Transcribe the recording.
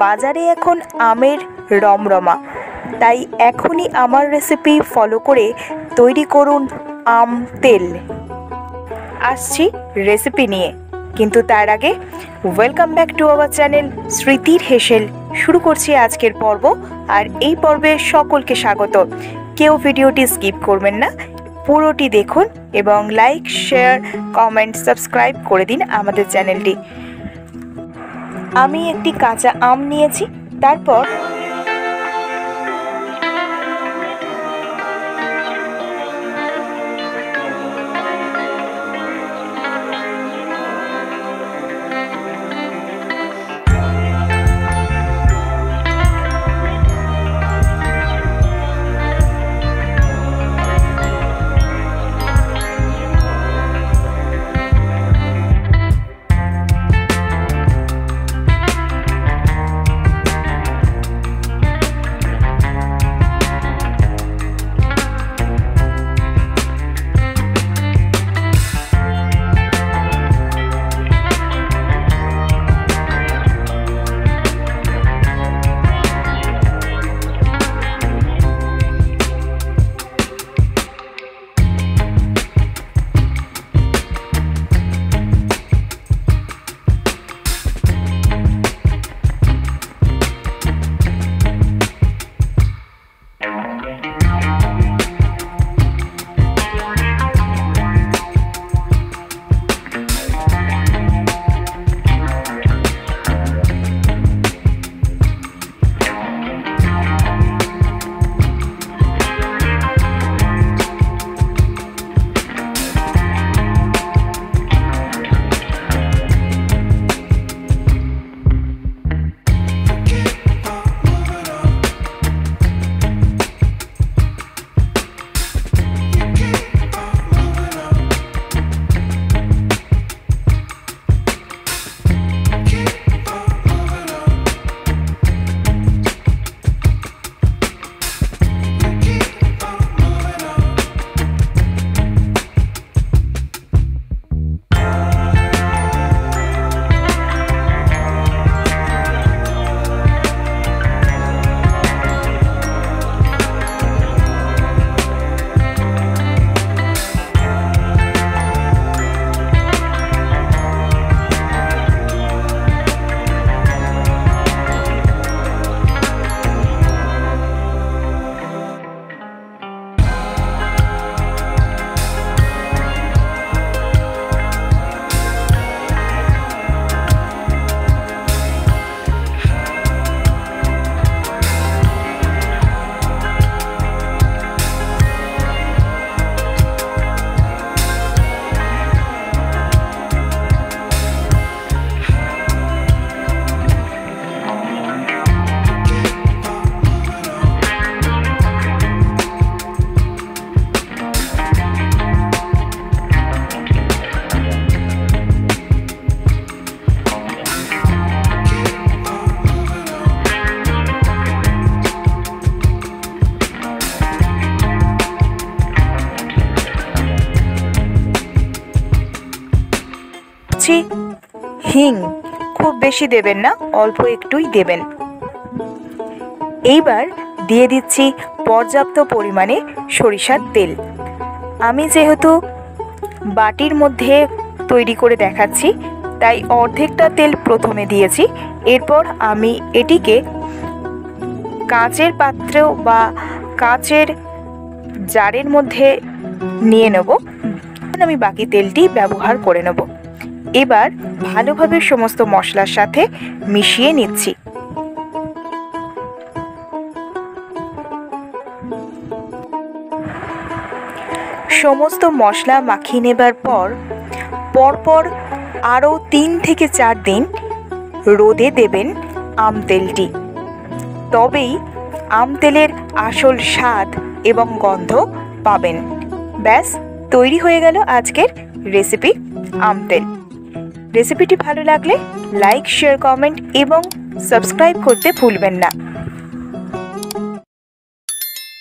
বাজারে এখন আমের রমরমা, তাই এখনই আমার রেসিপি ফলো করে তৈরি করুন আম তেল। আসছি রেসিপি নিয়ে, কিন্তু তার আগে welcome back to our channel স্মৃতির হেসেল। শুরু করছি আজকের পর্ব, আর এই পর্বে সকলকে স্বাগত। কেউ ভিডিওটি স্কিপ করবেন না, পুরোটি দেখুন এবং লাইক, শেয়ার, কমেন্ট, সাবস্ক্রাইব করে দিন আমাদের চ্যানেলটি। আমি একটি কাঁচা আম নিয়েছি, তারপর হিং খুব বেশি দেবেন না, অল্প একটুই দেবেন। এইবার দিয়ে দিচ্ছি পর্যাপ্ত পরিমাণে সরিষার তেল। আমি যেহেতু বাটির মধ্যে তৈরি করে দেখাচ্ছি, তাই অর্ধেকটা তেল প্রথমে দিয়েছি। এরপর আমি এটিকে কাঁচের পাত্র বা কাঁচের জারের মধ্যে নিয়ে নেব। আমি বাকি তেলটি ব্যবহার করে নেব। এবার ভালোভাবে সমস্ত মশলার সাথে মিশিয়ে নিচ্ছি। সমস্ত মশলা মাখিয়ে নেবার পর পরপর আরও 3 থেকে 4 দিন রোদে দেবেন আম তেলটি। তবেই আম তেলের আসল স্বাদ এবং গন্ধ পাবেন। ব্যাস, তৈরি হয়ে গেল আজকের রেসিপি আম তেল। রেসিপিটি ভালো লাগলে লাইক, শেয়ার, কমেন্ট এবং সাবস্ক্রাইব করতে ভুলবেন না।